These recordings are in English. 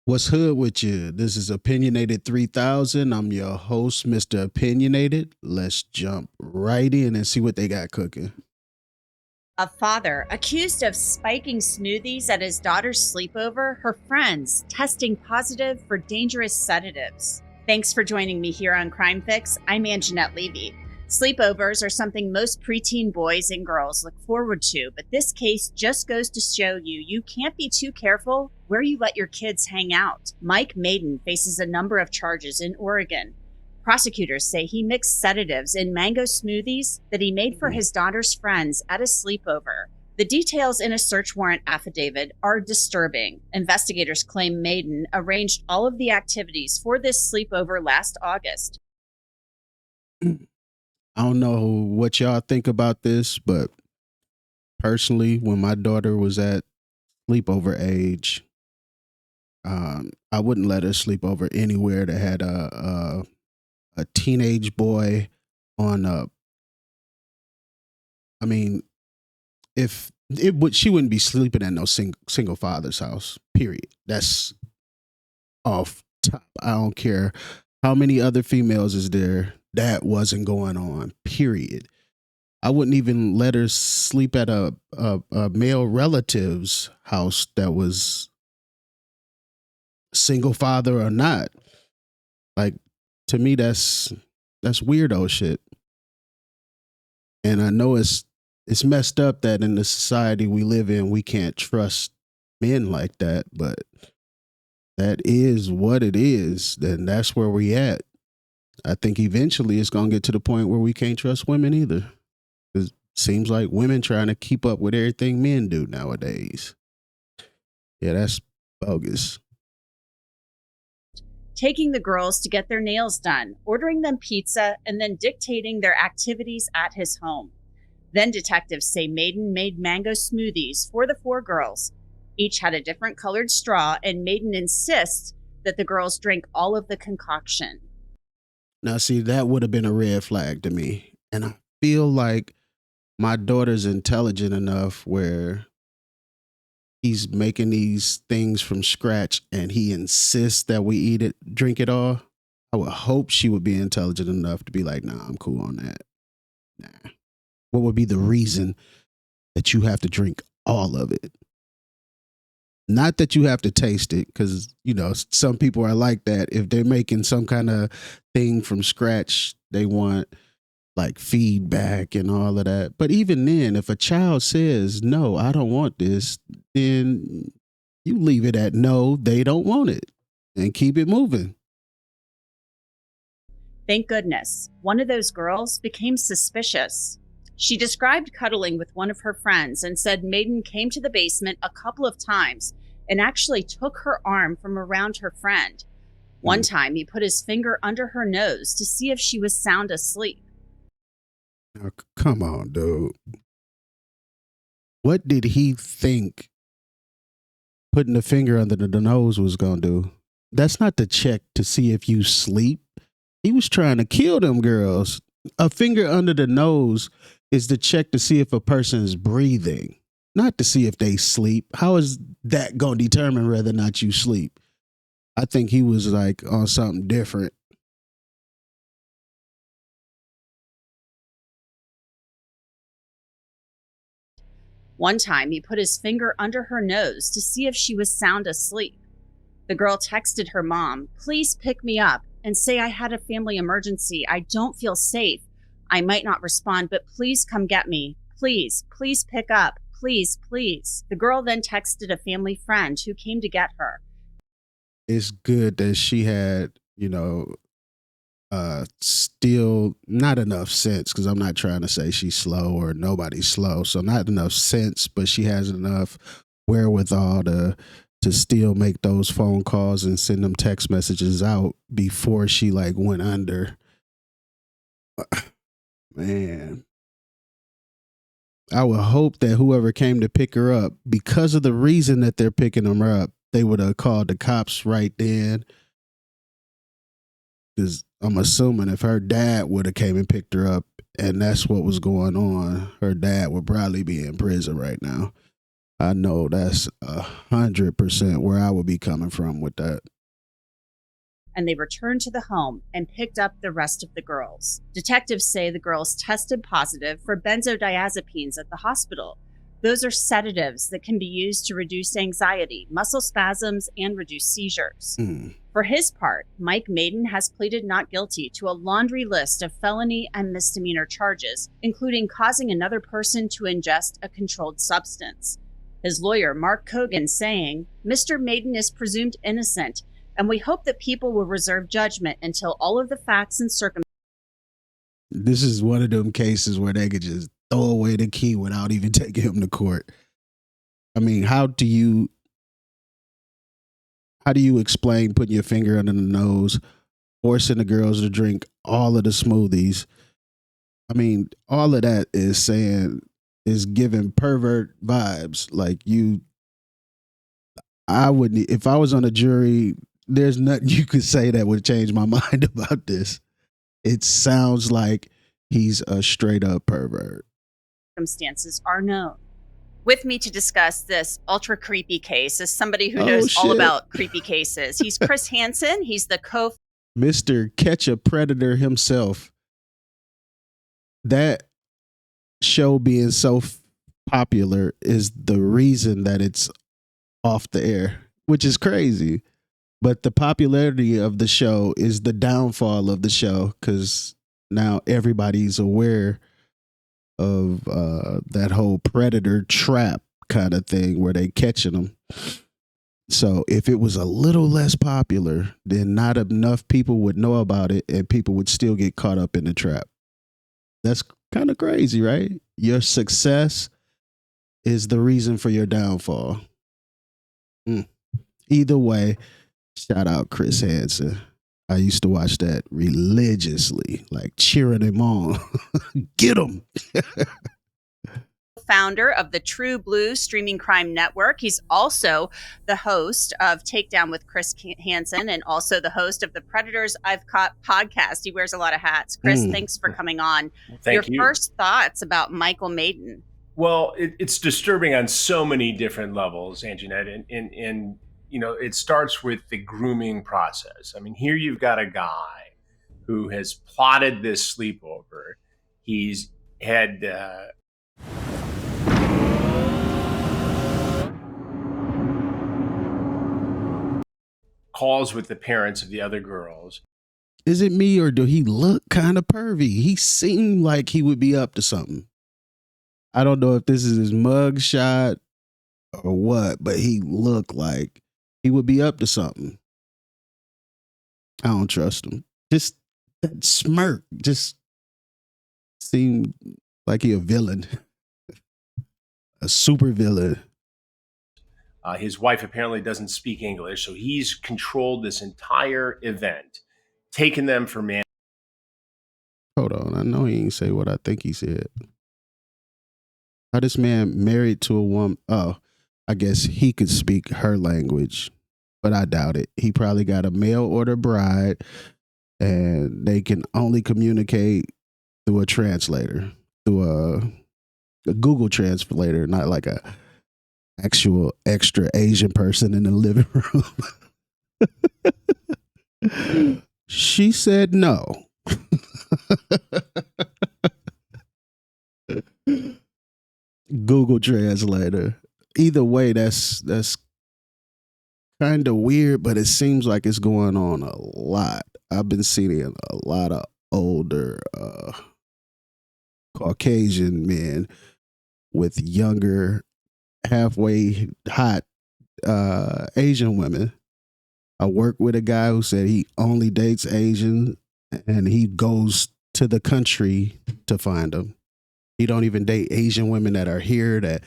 What's hood with you? This is Opinionated 3000. I'm your host, Mr. Opinionated. Let's jump right in and see what they got cooking. A father accused of spiking smoothies at his daughter's sleepover, her friends testing positive for dangerous sedatives. Thanks for joining me here on Crime Fix. I'm Anjanette Levy. Sleepovers are something most preteen boys and girls look forward to, but this case just goes to show you can't be too careful where you let your kids hang out. Mike Maiden faces a number of charges in Oregon. Prosecutors say he mixed sedatives in mango smoothies that he made for his daughter's friends at a sleepover. The details in a search warrant affidavit are disturbing. Investigators claim Maiden arranged all of the activities for this sleepover last August. I don't know what y'all think about this, but personally, when my daughter was at sleepover age, I wouldn't let her sleep over anywhere that had a teenage boy on a. I mean, if it would, she wouldn't be sleeping at no single father's house. Period. That's off top. I don't care how many other females is there. That wasn't going on. Period. I wouldn't even let her sleep at a male relative's house that was single father or not. Like, to me, that's weirdo shit. And I know it's messed up that in the society we live in we can't trust men like that, but that is what it is. And that's where we at. I think eventually it's gonna get to the point where we can't trust women either. It seems like women trying to keep up with everything men do nowadays. Yeah, that's bogus. Taking the girls to get their nails done, ordering them pizza, and then dictating their activities at his home. Then detectives say Maiden made mango smoothies for the four girls. Each had a different colored straw, and Maiden insists that the girls drink all of the concoction. Now, see, that would have been a red flag to me. And I feel like my daughter's intelligent enough where he's making these things from scratch and he insists that we eat it, drink it all. I would hope she would be intelligent enough to be like, nah, I'm cool on that. Nah. What would be the reason that you have to drink all of it? Not that you have to taste it, because, some people are like that. If they're making some kind of thing from scratch, they want like feedback and all of that. But even then, if a child says, no, I don't want this, then you leave it at no, they don't want it and keep it moving. Thank goodness, one of those girls became suspicious. She described cuddling with one of her friends and said Maiden came to the basement a couple of times and actually took her arm from around her friend. One time, he put his finger under her nose to see if she was sound asleep. Now, come on, dude. What did he think putting the finger under the nose was going to do? That's not to check to see if you sleep. He was trying to kill them girls. A finger under the nose is to check to see if a person is breathing, not to see if they sleep. How is that going to determine whether or not you sleep? I think he was like on something different. One time, he put his finger under her nose to see if she was sound asleep. The girl texted her mom, "Please pick me up and say I had a family emergency. I don't feel safe. I might not respond, but please come get me. Please, please pick up. Please, please." The girl then texted a family friend who came to get her. It's good that she had, still not enough sense, because I'm not trying to say she's slow or nobody's slow. So not enough sense, but she has enough wherewithal to still make those phone calls and send them text messages out before she like went under. Man, I would hope that whoever came to pick her up, because of the reason that they're picking them up, they would have called the cops right then. Because I'm assuming if her dad would have came and picked her up and that's what was going on, her dad would probably be in prison right now. I know that's 100% where I would be coming from with that. And they returned to the home and picked up the rest of the girls. Detectives say the girls tested positive for benzodiazepines at the hospital. Those are sedatives that can be used to reduce anxiety, muscle spasms, and reduce seizures. For his part, Mike Maiden has pleaded not guilty to a laundry list of felony and misdemeanor charges, including causing another person to ingest a controlled substance. His lawyer, Mark Cogan, saying, "Mr. Maiden is presumed innocent, and we hope that people will reserve judgment until all of the facts and circumstances." This is one of them cases where they could just throw away the key without even taking him to court. I mean, how do you explain putting your finger under the nose, forcing the girls to drink all of the smoothies? I mean, all of that is giving pervert vibes. Like I wouldn't, if I was on a jury, there's nothing you could say that would change my mind about this. It sounds like he's a straight up pervert. Circumstances are known. With me to discuss this ultra creepy case is somebody who knows all about creepy cases. He's Chris Hansen. He's the Mr. Catch a Predator himself. That show being so popular is the reason that it's off the air, which is crazy. But the popularity of the show is the downfall of the show, because now everybody's aware of that whole predator trap kind of thing where they catching them. So if it was a little less popular, then not enough people would know about it and people would still get caught up in the trap. That's kind of crazy, right? Your success is the reason for your downfall. Either way, shout out Chris Hansen. I used to watch that religiously, like cheering him on. Get him. Founder of the True Blue streaming crime network. He's also the host of Takedown with Chris Hansen and also the host of the Predators I've Caught podcast. He wears a lot of hats. Chris, thanks for coming on. Thank you. First thoughts about Michael Maiden? Well, it's disturbing on so many different levels, Anjanette, and you know, it starts with the grooming process. I mean, here you've got a guy who has plotted this sleepover. He's had calls with the parents of the other girls. Is it me, or do he look kind of pervy? He seemed like he would be up to something. I don't know if this is his mug shot or what, but he looked like he would be up to something. I don't trust him. Just that smirk just seemed like he a villain. A super villain. His wife apparently doesn't speak English, so he's controlled this entire event, taken them for man. Hold on, I know he ain't say what I think he said. How this man married to a woman? Oh, I guess he could speak her language, but I doubt it. He probably got a mail order bride, and they can only communicate through a translator, through a Google translator, not like a actual extra Asian person in the living room. She said no. Google translator. Either way, that's kind of weird, but it seems like it's going on a lot. I've been seeing a lot of older Caucasian men with younger, halfway hot Asian women. I work with a guy who said he only dates Asian, and he goes to the country to find them. He don't even date Asian women that are here that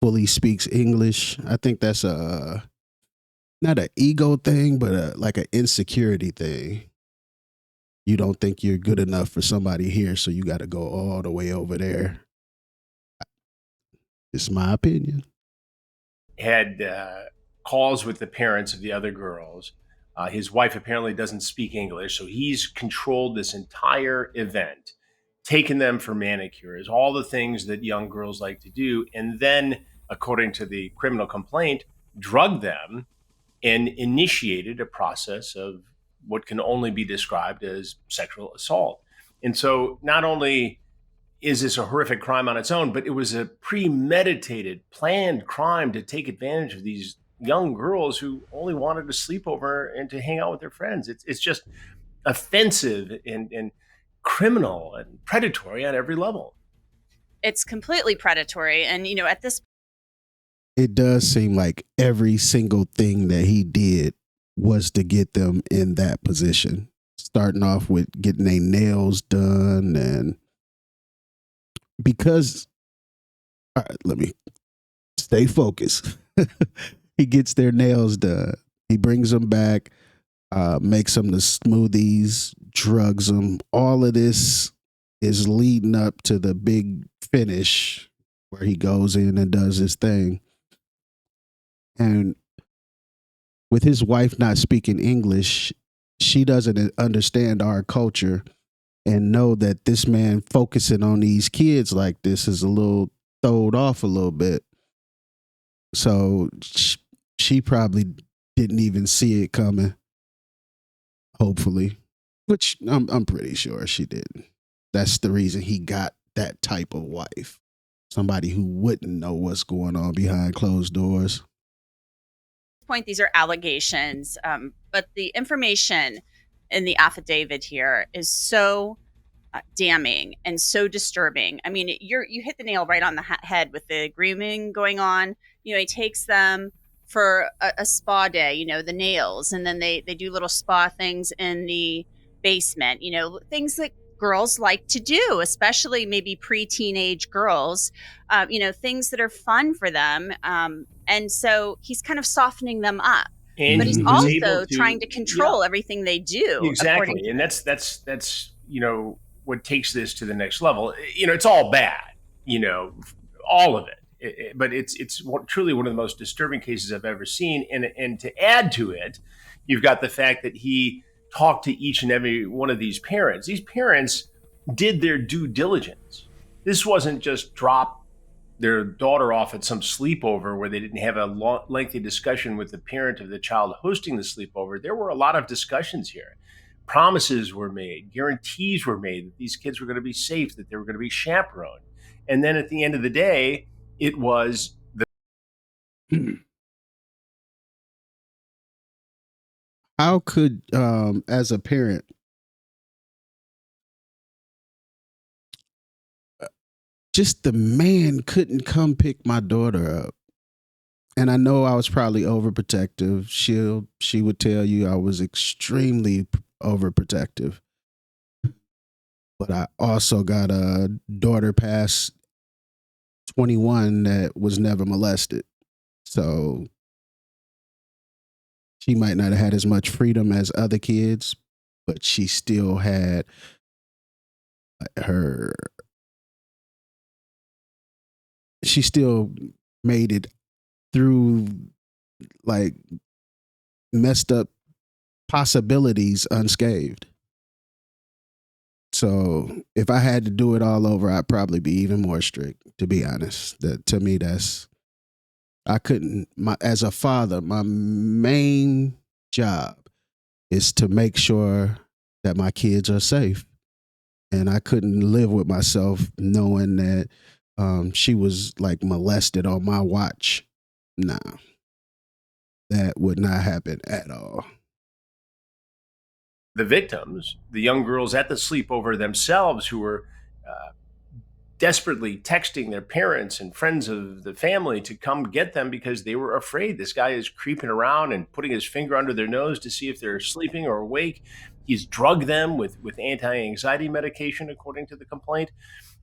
fully speaks English. I think that's not an ego thing, but like an insecurity thing. You don't think you're good enough for somebody here, so you got to go all the way over there. It's my opinion. Had calls with the parents of the other girls. His wife apparently doesn't speak English, so he's controlled this entire event, taken them for manicures, all the things that young girls like to do, and then according to the criminal complaint, drugged them and initiated a process of what can only be described as sexual assault. And so not only is this a horrific crime on its own, but it was a premeditated, planned crime to take advantage of these young girls who only wanted to sleep over and to hang out with their friends. It's just offensive and criminal and predatory on every level. It's completely predatory. And, at this It does seem like every single thing that he did was to get them in that position. Starting off with getting their nails done, and because, all right, let me stay focused. He gets their nails done. He brings them back, makes them the smoothies, drugs them. All of this is leading up to the big finish where he goes in and does his thing. And with his wife not speaking English, she doesn't understand our culture and know that this man focusing on these kids like this is a little throwed off a little bit. So she probably didn't even see it coming. Hopefully, which I'm pretty sure she didn't. That's the reason he got that type of wife. Somebody who wouldn't know what's going on behind closed doors. point, these are allegations, but the information in the affidavit here is so damning and so disturbing. I mean, you hit the nail right on the head with the grooming going on. He takes them for a spa day, the nails, and then they do little spa things in the basement, things that girls like to do, especially maybe pre-teenage girls, things that are fun for them. And so he's kind of softening them up. And but he's he was also able to trying to control everything they do. exactly, and that's what takes this to the next level. It's all bad, all of it. But it's truly one of the most disturbing cases I've ever seen. And to add to it, you've got the fact that he talked to each and every one of these parents. These parents did their due diligence. This wasn't just drop their daughter off at some sleepover where they didn't have a lengthy discussion with the parent of the child hosting the sleepover. There were a lot of discussions here. Promises were made, guarantees were made that these kids were going to be safe, that they were going to be chaperoned. And then at the end of the day, it was How could, as a parent, just the man couldn't come pick my daughter up? And I know I was probably overprotective. She would tell you I was extremely overprotective. But I also got a daughter past 21 that was never molested. So she might not have had as much freedom as other kids, but she still had her. She still made it through like messed up possibilities unscathed. So if I had to do it all over, I'd probably be even more strict, to be honest. That to me, I couldn't, as a father, my main job is to make sure that my kids are safe. And I couldn't live with myself knowing that she was like molested on my watch. Nah, that would not happen at all. the victims, the young girls at the sleepover themselves, who were desperately texting their parents and friends of the family to come get them because they were afraid this guy is creeping around and putting his finger under their nose to see if they're sleeping or awake. He's drugged them with anti-anxiety medication, according to the complaint.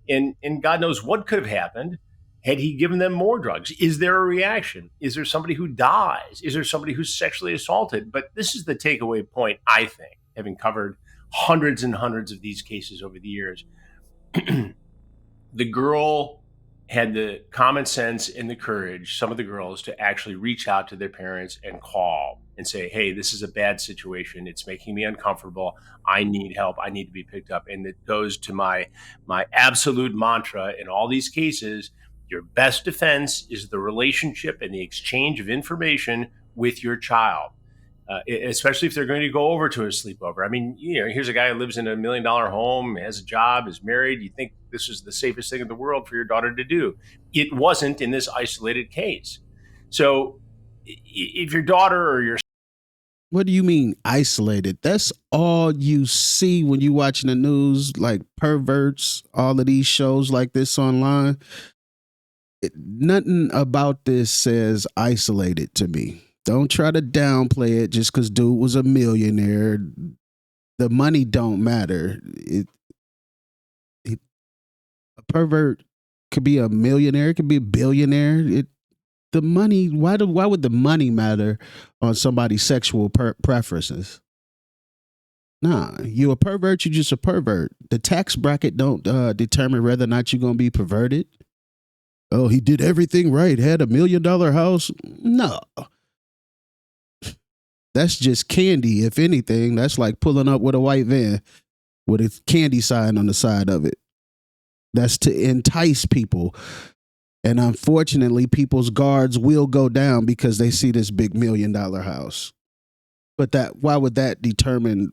And God knows what could have happened had he given them more drugs. Is there a reaction? Is there somebody who dies? Is there somebody who's sexually assaulted? But this is the takeaway point, I think, having covered hundreds and hundreds of these cases over the years. The girl had the common sense and the courage, some of the girls, to actually reach out to their parents and call and say, hey, this is a bad situation. It's making me uncomfortable. I need help. I need to be picked up. And it goes to my absolute mantra in all these cases. Your best defense is the relationship and the exchange of information with your child, especially if they're going to go over to a sleepover. I mean, here's a guy who lives in $1 million home, has a job, is married. You think this is the safest thing in the world for your daughter to do. It wasn't in this isolated case. So if your daughter or your What do you mean isolated? That's all you see when you watching the news, like perverts, all of these shows like this online. Nothing about this says isolated to me. Don't try to downplay it just because dude was a millionaire. The money don't matter. A pervert could be a millionaire, it could be a billionaire. The money, why would the money matter on somebody's sexual preferences? Nah, you a pervert, you just a pervert. The tax bracket don't determine whether or not you're going to be perverted. Oh, he did everything right, had $1 million house. No. That's just candy, if anything. That's like pulling up with a white van with a candy sign on the side of it. That's to entice people. And unfortunately, people's guards will go down because they see this big $1 million house. But why would that determine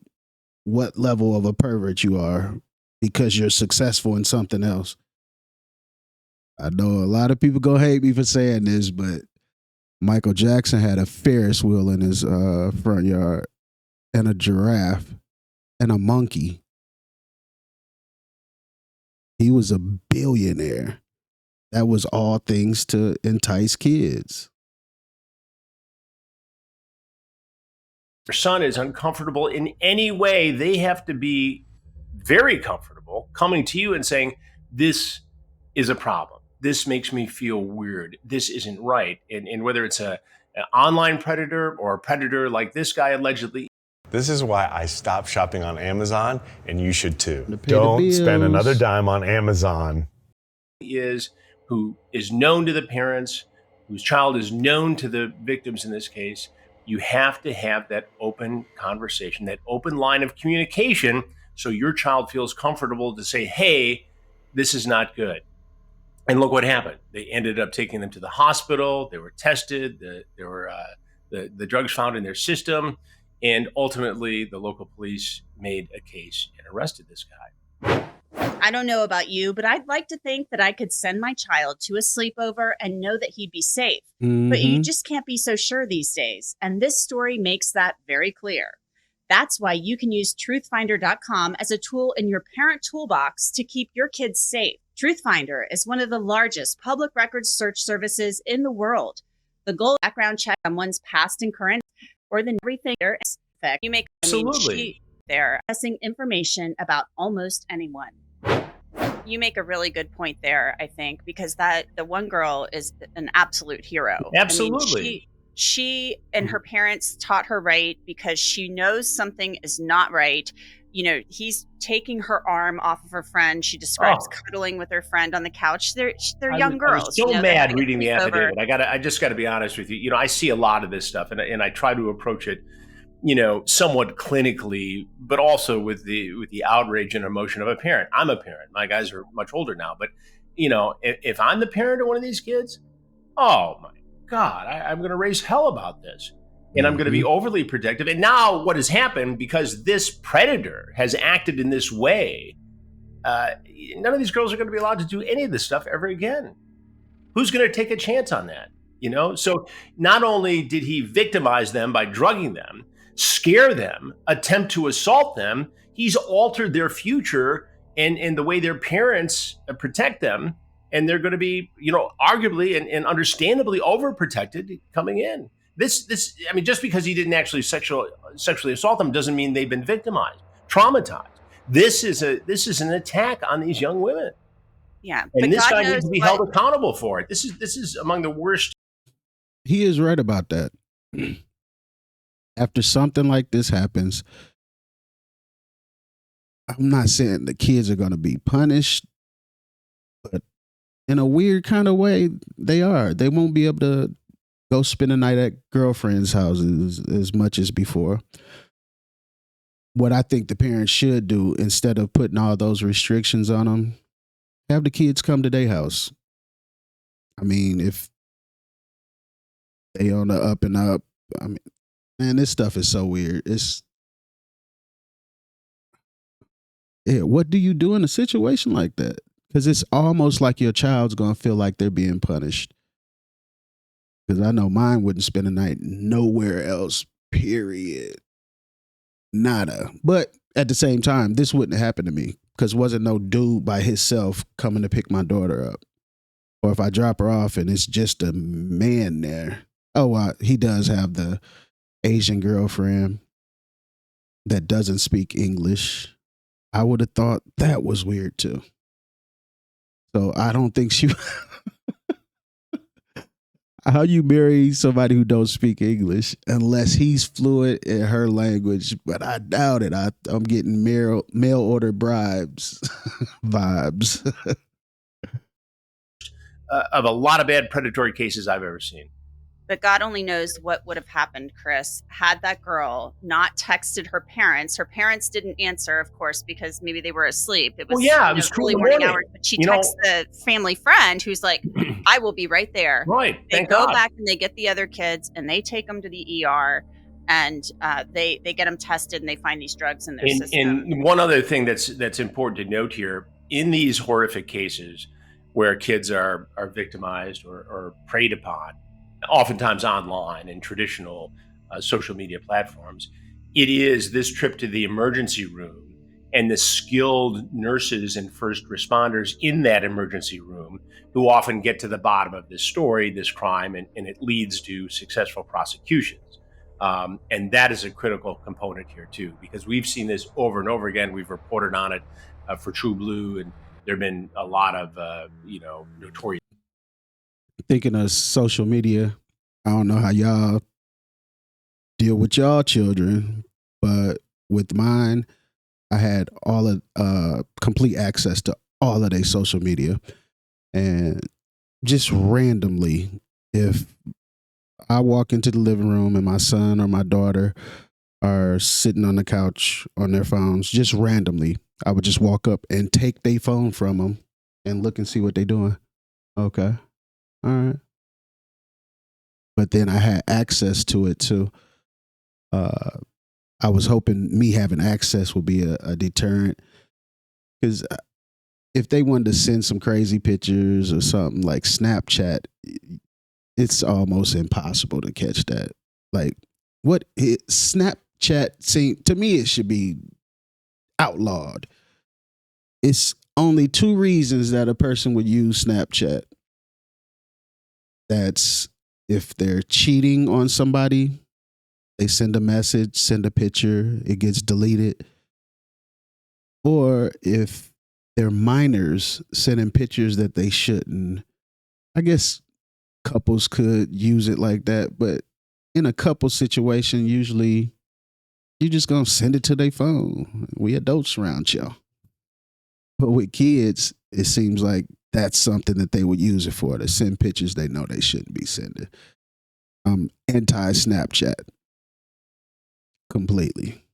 what level of a pervert you are? Because you're successful in something else. I know a lot of people gonna hate me for saying this, but Michael Jackson had a Ferris wheel in his front yard, and a giraffe, and a monkey. He was a billionaire. That was all things to entice kids. your son is uncomfortable in any way, they have to be very comfortable coming to you and saying, this is a problem. This makes me feel weird. This isn't right. And whether it's an online predator or a predator like this guy allegedly. This is why I stopped shopping on Amazon, and you should too. Don't spend another dime on Amazon. Who is known to the parents, whose child is known to the victims in this case. You have to have that open conversation, that open line of communication, so your child feels comfortable to say, hey, this is not good. And look what happened. They ended up taking them to the hospital. They were tested. The drugs found in their system. And ultimately, the local police made a case and arrested this guy. I don't know about you, but I'd like to think that I could send my child to a sleepover and know that he'd be safe. Mm-hmm. But you just can't be so sure these days. And this story makes that very clear. That's why you can use truthfinder.com as a tool in your parent toolbox to keep your kids safe. Truthfinder is one of the largest public records search services in the world. The goal is background check someone's past and current, or the everything there is. You make they're assessing information about almost anyone. You make a really good point there, I think, because the one girl is an absolute hero. Absolutely. I mean, she and her parents taught her right because she knows something is not right. You know, he's taking her arm off of her friend. She describes cuddling with her friend on the couch. They're young girls. I was so mad reading the affidavit. I just got to be honest with you. You know, I see a lot of this stuff, and I try to approach it, you know, somewhat clinically, but also with the outrage and emotion of a parent. I'm a parent. My guys are much older now, but you know, if I'm the parent of one of these kids, oh my God, I'm going to raise hell about this. And I'm going to be overly protective. And now what has happened, because this predator has acted in this way, none of these girls are going to be allowed to do any of this stuff ever again. Who's going to take a chance on that? You know, so not only did he victimize them by drugging them, scare them, attempt to assault them, he's altered their future and the way their parents protect them. And they're going to be, you know, arguably and understandably overprotected coming in. This, I mean, just because he didn't actually sexually assault them doesn't mean they've been victimized, traumatized. This is an attack on these young women. Yeah, and this guy needs to be held accountable for it. This is among the worst. He is right about that. After something like this happens, I'm not saying the kids are going to be punished, but in a weird kind of way, they are. They won't be able to go spend a night at girlfriends' houses as much as before. What I think the parents should do, instead of putting all those restrictions on them, have the kids come to their house. I mean, if they on the up and up, I mean, man, this stuff is so weird. What do you do in a situation like that? Because it's almost like your child's gonna feel like they're being punished. Because I know mine wouldn't spend a night nowhere else. Period. Nada. But at the same time, this wouldn't happen to me because wasn't no dude by himself coming to pick my daughter up. Or if I drop her off and it's just a man there. Oh, he does have the Asian girlfriend that doesn't speak English. I would have thought that was weird too. So I don't think she. How you marry somebody who don't speak English unless he's fluent in her language? But I doubt it. I'm getting mail order bribes vibes. Of a lot of bad predatory cases I've ever seen. But God only knows what would have happened, Chris, had that girl not texted her parents. Her parents didn't answer, of course, because maybe they were asleep. It was, it was early morning hours. But she texts the family friend who's like, I will be right there. Right. They go back and they get the other kids and they take them to the ER and they get them tested and they find these drugs in their system. And one other thing that's important to note here, in these horrific cases where kids are victimized or preyed upon, oftentimes online and traditional social media platforms, it is this trip to the emergency room and the skilled nurses and first responders in that emergency room who often get to the bottom of this story, this crime, and it leads to successful prosecutions. And that is a critical component here too, because we've seen this over and over again. We've reported on it for True Blue, and there have been a lot of notorious. Thinking of social media, I don't know how y'all deal with y'all children, but with mine, I had all of complete access to all of their social media, and just randomly, if I walk into the living room and my son or my daughter are sitting on the couch on their phones, just randomly, I would just walk up and take their phone from them and look and see what they're doing. Okay. All right. But then I had access to it too. I was hoping me having access would be a deterrent, because if they wanted to send some crazy pictures or something like Snapchat, it's almost impossible to catch that. Like, Snapchat seemed to me, it should be outlawed. It's only two reasons that a person would use Snapchat. That's if they're cheating on somebody, they send a message, send a picture, it gets deleted. Or if they're minors sending pictures that they shouldn't. I guess couples could use it like that, but in a couple situation, usually you're just gonna send it to their phone. We adults around y'all. But with kids, it seems like that's something that they would use it for, to send pictures they know they shouldn't be sending. I'm anti-Snapchat completely.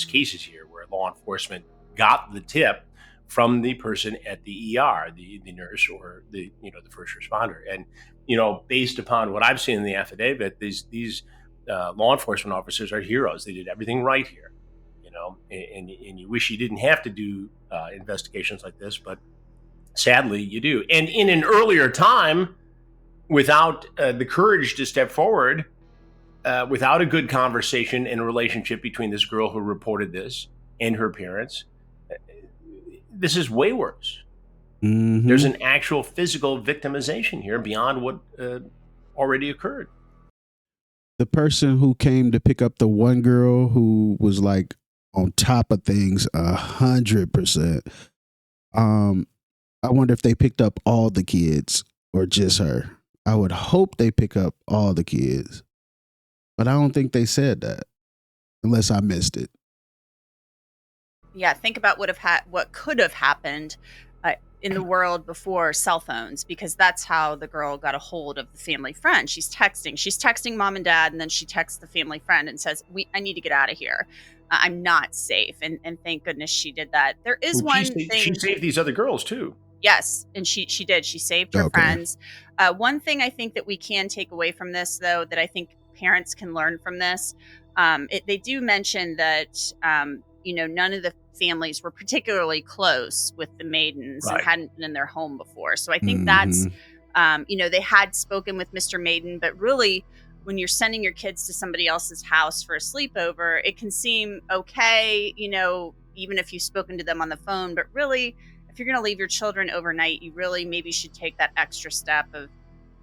Cases here where law enforcement got the tip from the person at the ER, the nurse or the first responder, and based upon what I've seen in the affidavit, these law enforcement officers are heroes. They did everything right here, and you wish you didn't have to do investigations like this, but sadly you do. And in an earlier time, without the courage to step forward, without a good conversation and a relationship between this girl who reported this and her parents, this is way worse. Mm-hmm. There's an actual physical victimization here beyond what already occurred. The person who came to pick up the one girl who was like on top of things 100%. I wonder if they picked up all the kids or just her. I would hope they pick up all the kids, but I don't think they said that, unless I missed it. Yeah, think about what could have happened in the world before cell phones, because that's how the girl got a hold of the family friend. She's texting mom and dad, and then she texts the family friend and says, I need to get out of here. I'm not safe. And thank goodness she did that. There is one thing. She saved these other girls too. Yes, and she did. She saved her Okay. friends. One thing I think that we can take away from this, though, that I think parents can learn from this, they do mention that none of the families were particularly close with the Maidens and Right. hadn't been in their home before. So I think that's, Mm-hmm. they had spoken with Mr. Maiden, but really, when you're sending your kids to somebody else's house for a sleepover, it can seem okay, even if you've spoken to them on the phone, but really, if you're going to leave your children overnight, you really maybe should take that extra step of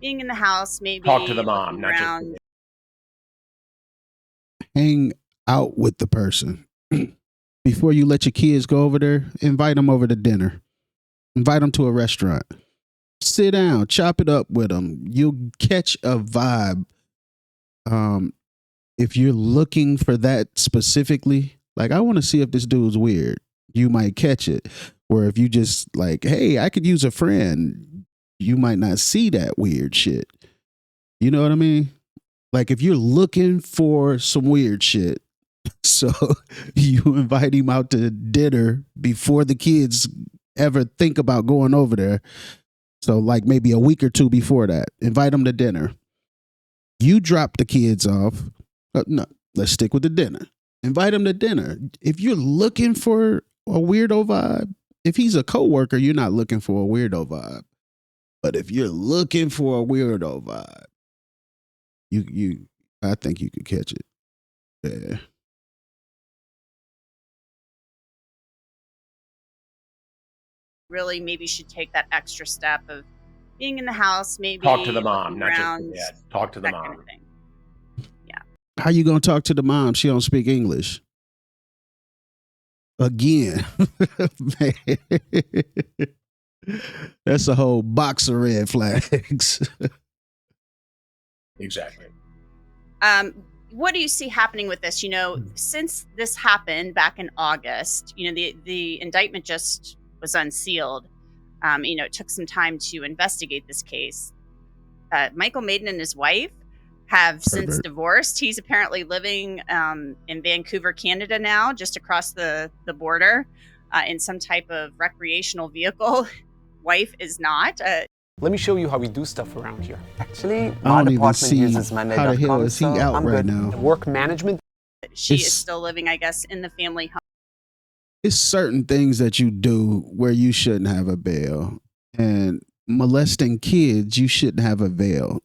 being in the house, Talk to the maybe mom, looking not just the around. Hang out with the person. Before you let your kids go over there, invite them over to dinner. Invite them to a restaurant. Sit down, chop it up with them. You'll catch a vibe. If you're looking for that specifically, like, I want to see if this dude's weird, you might catch it. Or if you just like, hey, I could use a friend, you might not see that weird shit. You know what I mean? Like, if you're looking for some weird shit, so you invite him out to dinner before the kids ever think about going over there. So, like, maybe a week or two before that, invite them to dinner. You drop the kids off. No, let's stick with the dinner. Invite them to dinner. If you're looking for a weirdo vibe, if he's a coworker, you're not looking for a weirdo vibe. But if you're looking for a weirdo vibe, I think you could catch it. Yeah. Really maybe should take that extra step of being in the house, talk to the maybe mom, looking not just the around, dad. Talk to the that kind mom. of thing. How you gonna talk to the mom? She don't speak English. Again. That's a whole box of red flags. Exactly. What do you see happening with this? Since this happened back in August, the indictment just was unsealed. It took some time to investigate this case. Michael Maiden and his wife have since Herbert. divorced. He's apparently living in Vancouver, Canada now, just across the border, in some type of recreational vehicle. Wife is not. Let me show you how we do stuff around here. Actually, I my don't even department see uses how the Monday.com, hell is he so out I'm right good. now. Work management. She It's- is still living, I guess, in the family home. It's certain things that you do where you shouldn't have a bail. And molesting kids, you shouldn't have a bail.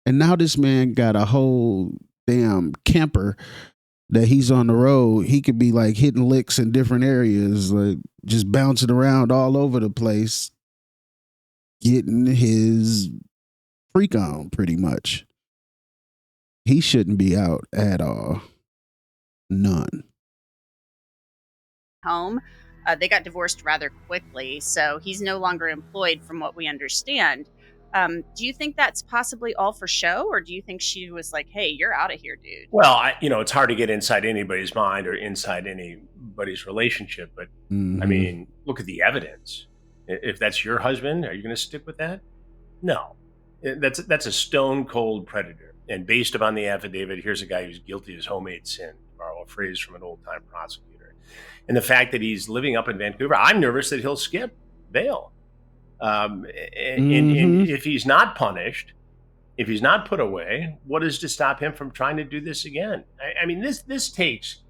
And now this man got a whole damn camper that he's on the road. He could be like hitting licks in different areas, like just bouncing around all over the place, getting his freak on pretty much. He shouldn't be out at all. None. Home. They got divorced rather quickly, so he's no longer employed from what we understand. Do you think that's possibly all for show, or do you think she was like, hey, you're out of here, dude? Well, it's hard to get inside anybody's mind or inside anybody's relationship, but Mhm. I mean, look at the evidence. If that's your husband, are you going to stick with that? No. That's a stone cold predator. And based upon the affidavit, here's a guy who's guilty as homemade sin, to borrow a phrase from an old time prosecutor. And the fact that he's living up in Vancouver, I'm nervous that he'll skip bail. And if he's not punished, if he's not put away, what is to stop him from trying to do this again? I mean, this takes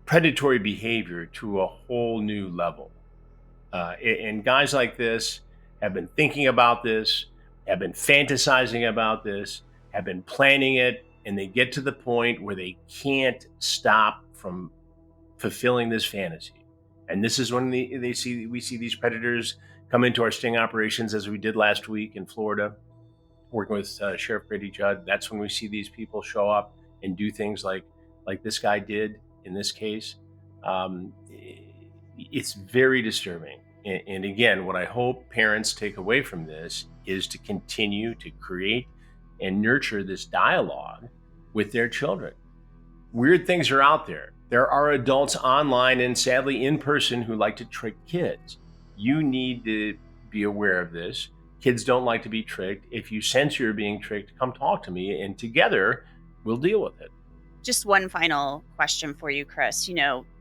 predatory behavior to a whole new level. And guys like this have been thinking about this, have been fantasizing about this, have been planning it, and they get to the point where they can't stop from fulfilling this fantasy. And this is when we see these predators come into our sting operations, as we did last week in Florida, working with Sheriff Grady Judd. That's when we see these people show up and do things like this guy did in this case. It's very disturbing. And again, what I hope parents take away from this is to continue to create and nurture this dialogue with their children. Weird things are out there. There are adults online and sadly in person who like to trick kids. You need to be aware of this. Kids don't like to be tricked. If you sense you're being tricked, come talk to me, and together we'll deal with it. Just one final question for you, Chris.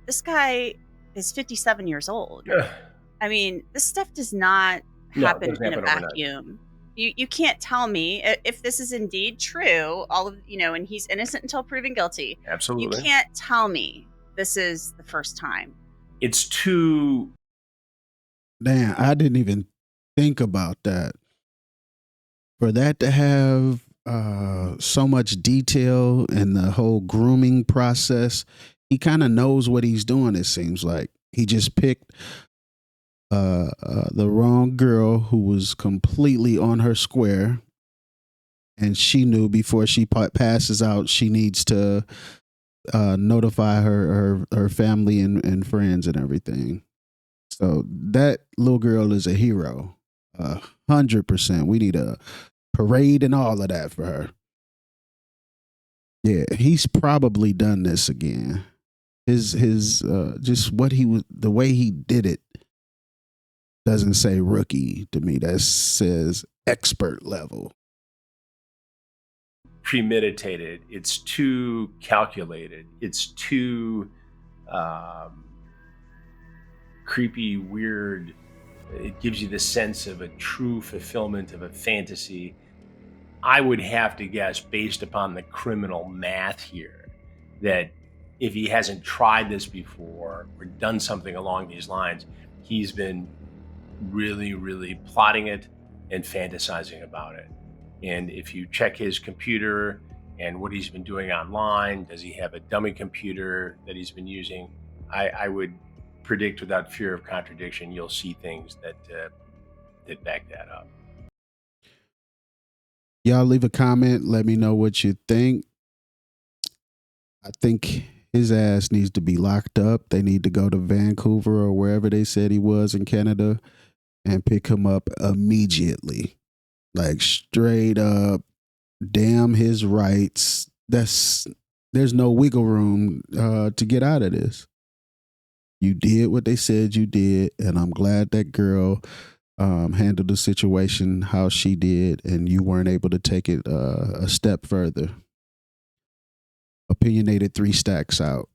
This guy is 57 years old. Ugh. I mean, this stuff does not No, it happen doesn't in a happen overnight. vacuum. You can't tell me if this is indeed true, all of, and he's innocent until proven guilty. Absolutely. You can't tell me this is the first time. It's too. Damn, I didn't even think about that. For that to have so much detail in the whole grooming process, he kind of knows what he's doing, it seems like. He just picked the wrong girl who was completely on her square, and she knew before she passes out she needs to notify her family and friends and everything. So that little girl is a hero, 100%. We need a parade and all of that for her. Yeah, he's probably done this again. His just what he was, the way he did it doesn't say rookie to me. That says expert level. Premeditated. It's too calculated. It's too creepy, weird. It gives you the sense of a true fulfillment of a fantasy. I would have to guess, based upon the criminal math here, that if he hasn't tried this before or done something along these lines, he's been really, really plotting it and fantasizing about it. And if you check his computer and what he's been doing online, does he have a dummy computer that he's been using? I would predict without fear of contradiction, you'll see things that back that up. Y'all leave a comment. Let me know what you think. I think his ass needs to be locked up. They need to go to Vancouver or wherever they said he was in Canada and pick him up immediately. Like straight up, damn his rights. There's no wiggle room to get out of this. You did what they said you did, and I'm glad that girl handled the situation how she did, and you weren't able to take it a step further. Opinionated 3 Stacks out.